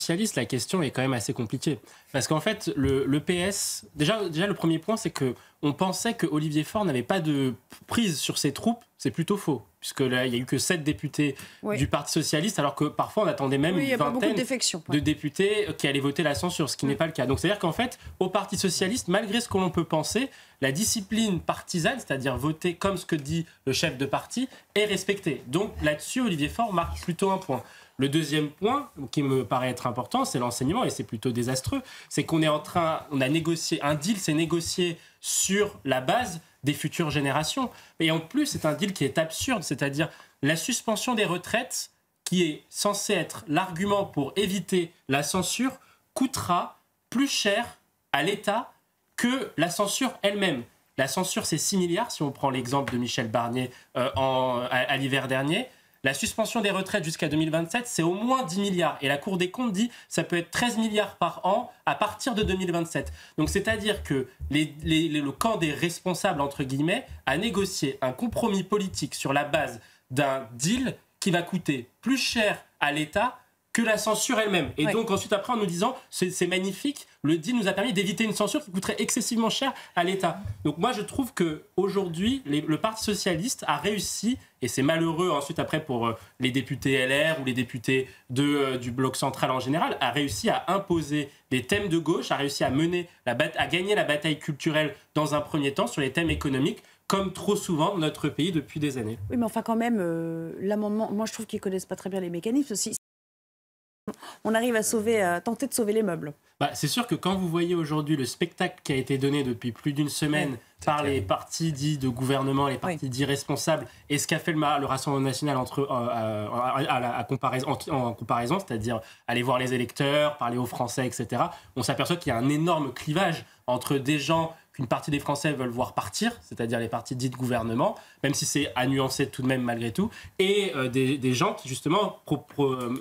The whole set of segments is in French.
socialiste, la question est quand même assez compliquée. Parce qu'en fait, le PS... Déjà, le premier point, c'est qu'on pensait que Olivier Faure n'avait pas de prise sur ses troupes. C'est plutôt faux. Puisque là, il n'y a eu que 7 députés du Parti socialiste, alors que parfois, on attendait même une vingtaine de députés qui allaient voter la censure, ce qui n'est pas le cas. Donc, c'est-à-dire qu'en fait, au Parti socialiste, malgré ce que l'on peut penser, la discipline partisane, c'est-à-dire voter comme ce que dit le chef de parti, est respectée. Donc, là-dessus, Olivier Faure marque plutôt un point. Le deuxième point, qui me paraît être important, c'est l'enseignement, et c'est plutôt désastreux, c'est qu'on est on a négocié, un deal s'est négocié sur la base des futures générations. Et en plus, c'est un deal qui est absurde, c'est-à-dire la suspension des retraites, qui est censée être l'argument pour éviter la censure, coûtera plus cher à l'État que la censure elle-même. La censure, c'est 6 milliards, si on prend l'exemple de Michel Barnier à l'hiver dernier. La suspension des retraites jusqu'à 2027, c'est au moins 10 milliards. Et la Cour des comptes dit que ça peut être 13 milliards par an à partir de 2027. Donc, c'est-à-dire que le camp des responsables, entre guillemets, a négocié un compromis politique sur la base d'un deal qui va coûter plus cher à l'État que la censure elle-même. Et donc ensuite, après, en nous disant, c'est magnifique, le deal nous a permis d'éviter une censure qui coûterait excessivement cher à l'État. Donc moi, je trouve qu'aujourd'hui, le Parti socialiste a réussi, et c'est malheureux ensuite après pour les députés LR ou les députés du bloc central en général, a réussi à imposer des thèmes de gauche, a réussi à gagner la bataille culturelle dans un premier temps sur les thèmes économiques, comme trop souvent dans notre pays depuis des années. Oui, mais enfin quand même, l'amendement, moi je trouve qu'ils ne connaissent pas très bien les mécanismes aussi. On arrive à tenter de sauver les meubles. C'est sûr que quand vous voyez aujourd'hui le spectacle qui a été donné depuis plus d'une semaine par les partis dits de gouvernement, les partis dits responsables, et ce qu'a fait le Rassemblement national en comparaison, c'est-à-dire aller voir les électeurs, parler aux Français, etc., on s'aperçoit qu'il y a un énorme clivage entre des gens qu'une partie des Français veulent voir partir, c'est-à-dire les partis dits de gouvernement, même si c'est à nuancer tout de même malgré tout, et des gens qui justement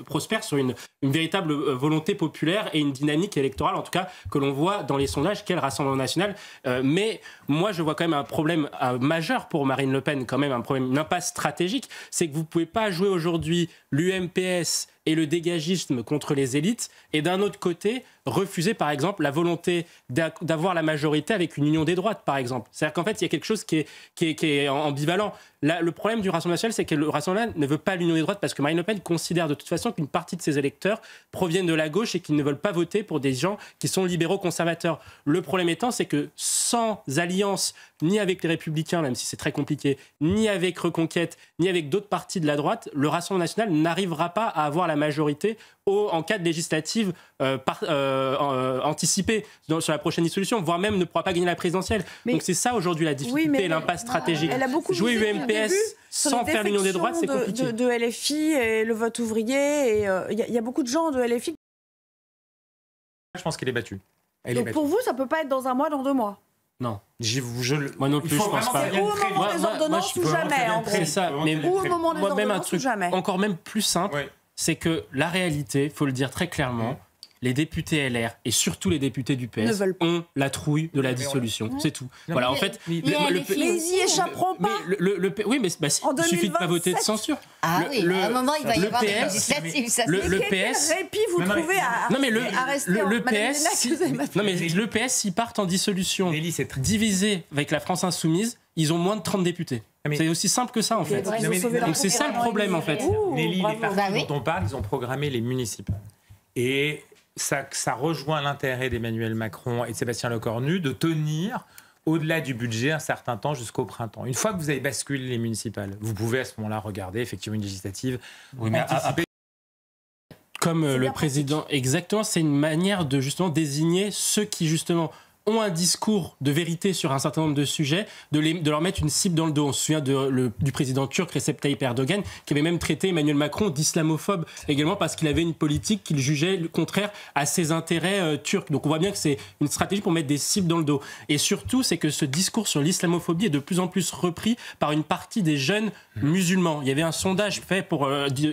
prospèrent sur une véritable volonté populaire et une dynamique électorale, en tout cas, que l'on voit dans les sondages, qu'est le Rassemblement national. Mais moi, je vois quand même un problème majeur pour Marine Le Pen, quand même une impasse stratégique, c'est que vous ne pouvez pas jouer aujourd'hui l'UMPS et le dégagisme contre les élites, et d'un autre côté, refuser, par exemple, la volonté d'avoir la majorité avec une union des droites, par exemple. C'est-à-dire qu'en fait, il y a quelque chose qui est ambivalent. Là, le problème du Rassemblement national, c'est que le Rassemblement ne veut pas l'union des droites parce que Marine Le Pen considère de toute façon qu'une partie de ses électeurs proviennent de la gauche et qu'ils ne veulent pas voter pour des gens qui sont libéraux conservateurs. Le problème étant, c'est que sans alliance, ni avec les Républicains, même si c'est très compliqué, ni avec Reconquête, ni avec d'autres partis de la droite, le Rassemblement national n'arrivera pas à avoir la majorité en cas de législative anticipée sur la prochaine dissolution, voire même ne pourra pas gagner la présidentielle. Donc c'est ça aujourd'hui la difficulté et l'impasse stratégique. Jouer UMPS sans faire l'union des droites, c'est compliqué. De LFI et le vote ouvrier, il y a beaucoup de gens de LFI. Je pense qu'elle est battue. Donc pour vous, ça ne peut pas être dans un mois, dans 2 mois? Non. Moi non plus, je pense pas. Ou au moment des ordonnances ou jamais, en gros. C'est ça. Ou au moment des ordonnances ou jamais. Encore même plus simple, c'est que la réalité, il faut le dire très clairement, les députés LR et surtout les députés du PS ont la trouille de la dissolution. C'est tout. Voilà, en fait, mais ils y échapperont pas. Oui, mais il suffit de pas voter de censure. Ah oui, à un moment, il va y avoir des législatives. Le PS. Répit, vous trouvez à rester le PS, s'ils partent en dissolution, divisé avec la France insoumise, ils ont moins de 30 députés. C'est aussi simple que ça, en fait. Donc c'est ça le problème, en fait. Nelly, les partis dont on parle, ils ont programmé les municipales. Et ça rejoint l'intérêt d'Emmanuel Macron et de Sébastien Lecornu de tenir au-delà du budget un certain temps jusqu'au printemps. Une fois que vous avez basculé les municipales, vous pouvez à ce moment-là regarder effectivement une législative. Oui, mais comme le président, exactement, c'est une manière de justement désigner ceux qui justement ont un discours de vérité sur un certain nombre de sujets, de leur mettre une cible dans le dos. On se souvient du président turc Recep Tayyip Erdogan, qui avait même traité Emmanuel Macron d'islamophobe également parce qu'il avait une politique qu'il jugeait contraire à ses intérêts turcs. Donc on voit bien que c'est une stratégie pour mettre des cibles dans le dos. Et surtout, c'est que ce discours sur l'islamophobie est de plus en plus repris par une partie des jeunes musulmans. Il y avait un sondage fait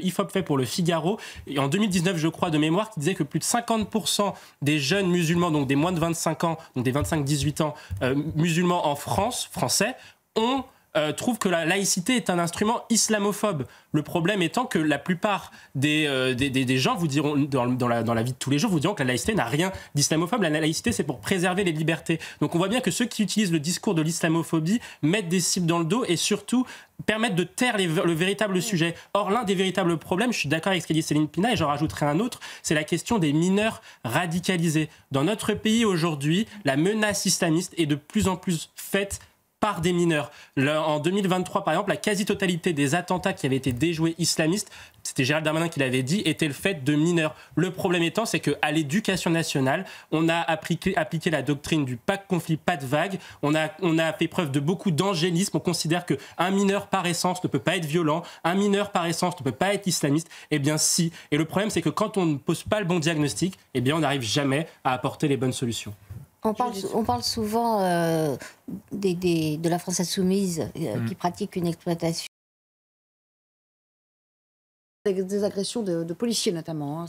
IFOP fait pour le Figaro, et en 2019, je crois, de mémoire, qui disait que plus de 50% des jeunes musulmans, donc des moins de 25 ans, des 25-18 ans musulmans en France, français, ont trouvent que la laïcité est un instrument islamophobe. Le problème étant que la plupart des gens vous diront, dans la vie de tous les jours, vous diront que la laïcité n'a rien d'islamophobe. La laïcité, c'est pour préserver les libertés. Donc on voit bien que ceux qui utilisent le discours de l'islamophobie mettent des cibles dans le dos et surtout permettent de taire le véritable sujet. Or, l'un des véritables problèmes, je suis d'accord avec ce qu'a dit Céline Pina et j'en rajouterai un autre, c'est la question des mineurs radicalisés. Dans notre pays aujourd'hui, la menace islamiste est de plus en plus faite par des mineurs. En 2023, par exemple, la quasi-totalité des attentats qui avaient été déjoués islamistes, c'était Gérald Darmanin qui l'avait dit, étaient le fait de mineurs. Le problème étant, c'est qu'à l'éducation nationale, on a appliqué la doctrine du pas de conflit, pas de vague. On a fait preuve de beaucoup d'angélisme. On considère qu'un mineur par essence ne peut pas être violent, un mineur par essence ne peut pas être islamiste. Eh bien si. Et le problème, c'est que quand on ne pose pas le bon diagnostic, eh bien on n'arrive jamais à apporter les bonnes solutions. On parle souvent de la France insoumise qui pratique une exploitation. Des agressions de policiers notamment. Hein,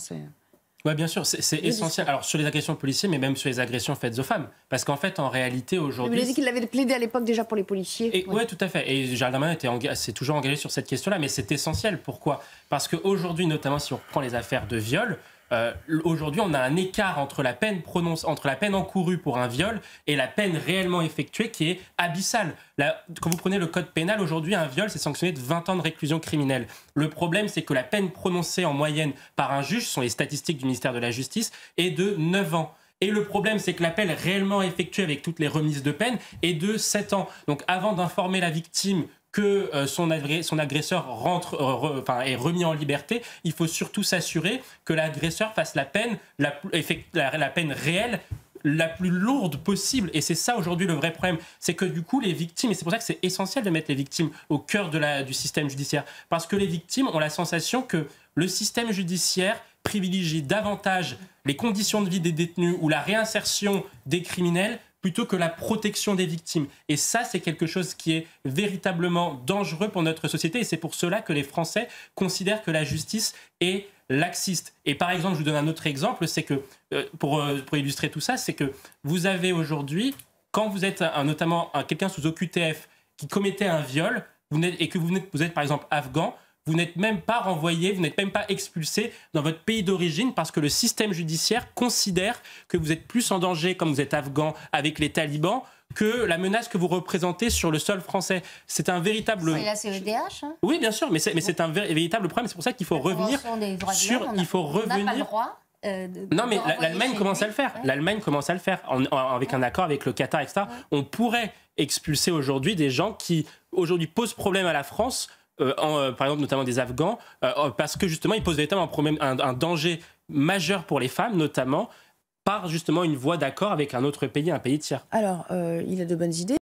oui, bien sûr, c'est essentiel. Alors, sur les agressions de policiers, mais même sur les agressions faites aux femmes. Parce qu'en fait, en réalité, aujourd'hui... Il a dit qu'il avait plaidé à l'époque déjà pour les policiers. Oui, tout à fait. Et Gérald Darmanin s'est toujours engagé sur cette question-là, mais c'est essentiel. Pourquoi ? Parce qu'aujourd'hui, notamment si on reprend les affaires de viol, aujourd'hui, on a un écart entre la peine encourue pour un viol et la peine réellement effectuée qui est abyssale. Quand vous prenez le code pénal, aujourd'hui, un viol, c'est sanctionné de 20 ans de réclusion criminelle. Le problème, c'est que la peine prononcée en moyenne par un juge, ce sont les statistiques du ministère de la Justice, est de 9 ans. Et le problème, c'est que la peine réellement effectuée avec toutes les remises de peine est de 7 ans. Donc, avant d'informer la victime que son agresseur est remis en liberté, il faut surtout s'assurer que l'agresseur fasse la peine réelle la plus lourde possible. Et c'est ça aujourd'hui le vrai problème. C'est que du coup, les victimes, et c'est pour ça que c'est essentiel de mettre les victimes au cœur du système judiciaire, parce que les victimes ont la sensation que le système judiciaire privilégie davantage les conditions de vie des détenus ou la réinsertion des criminels plutôt que la protection des victimes. Et ça, c'est quelque chose qui est véritablement dangereux pour notre société. Et c'est pour cela que les Français considèrent que la justice est laxiste. Et par exemple, je vous donne un autre exemple, c'est que, pour illustrer tout ça, c'est que vous avez aujourd'hui, quand vous êtes notamment quelqu'un sous OQTF qui commettait un viol, et que vous êtes par exemple afghan, vous n'êtes même pas renvoyé, vous n'êtes même pas expulsé dans votre pays d'origine parce que le système judiciaire considère que vous êtes plus en danger comme vous êtes afghan avec les talibans que la menace que vous représentez sur le sol français. C'est un véritable... C'est la CEDH, hein. Oui, bien sûr, mais c'est un véritable problème. C'est pour ça qu'il faut revenir sur... On n'a pas le droit. Non, mais l'Allemagne commence à le faire. Ouais. L'Allemagne commence à le faire avec un accord avec le Qatar, etc. Ouais. On pourrait expulser aujourd'hui des gens qui aujourd'hui posent problème à la France. Par exemple notamment des Afghans, parce que justement ils posent véritablement un danger majeur pour les femmes, notamment par justement une voie d'accord avec un autre pays, un pays tiers. Alors, il a de bonnes idées.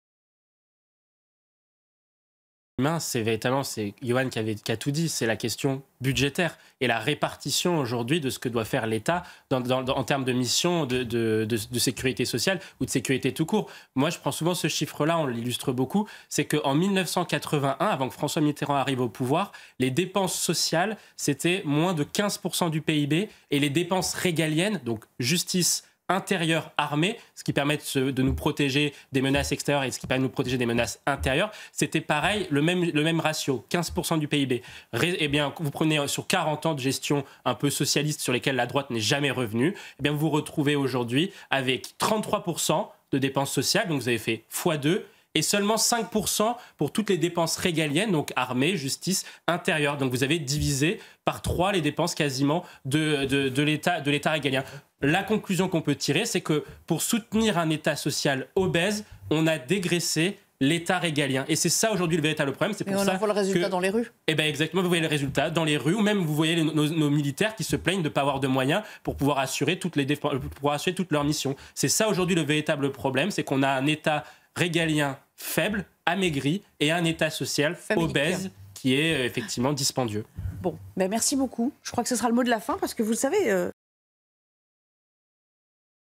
C'est véritablement, c'est Yoann qui a tout dit, c'est la question budgétaire et la répartition aujourd'hui de ce que doit faire l'État en termes de mission de sécurité sociale ou de sécurité tout court. Moi, je prends souvent ce chiffre-là, on l'illustre beaucoup, c'est qu'en 1981, avant que François Mitterrand arrive au pouvoir, les dépenses sociales, c'était moins de 15% du PIB et les dépenses régaliennes, donc justice, intérieure, armée, ce qui permet de nous protéger des menaces extérieures et ce qui permet de nous protéger des menaces intérieures, c'était pareil, le même ratio, 15% du PIB. Eh bien, vous prenez sur 40 ans de gestion un peu socialiste sur lesquels la droite n'est jamais revenue, eh bien, vous vous retrouvez aujourd'hui avec 33% de dépenses sociales, donc vous avez fait x2, et seulement 5% pour toutes les dépenses régaliennes, donc armée, justice, intérieure. Donc vous avez divisé par 3 les dépenses quasiment de l'État régalien. La conclusion qu'on peut tirer, c'est que pour soutenir un État social obèse, on a dégraissé l'État régalien. Et c'est ça aujourd'hui le véritable problème. C'est pour ça on voit le résultat dans les rues. Eh bien exactement, vous voyez le résultat dans les rues, ou même vous voyez nos militaires qui se plaignent de ne pas avoir de moyens pour pouvoir assurer toutes leurs missions. C'est ça aujourd'hui le véritable problème, c'est qu'on a un État régalien faible, amaigri, et un État social obèse qui est effectivement dispendieux. Bon, ben merci beaucoup. Je crois que ce sera le mot de la fin parce que vous le savez...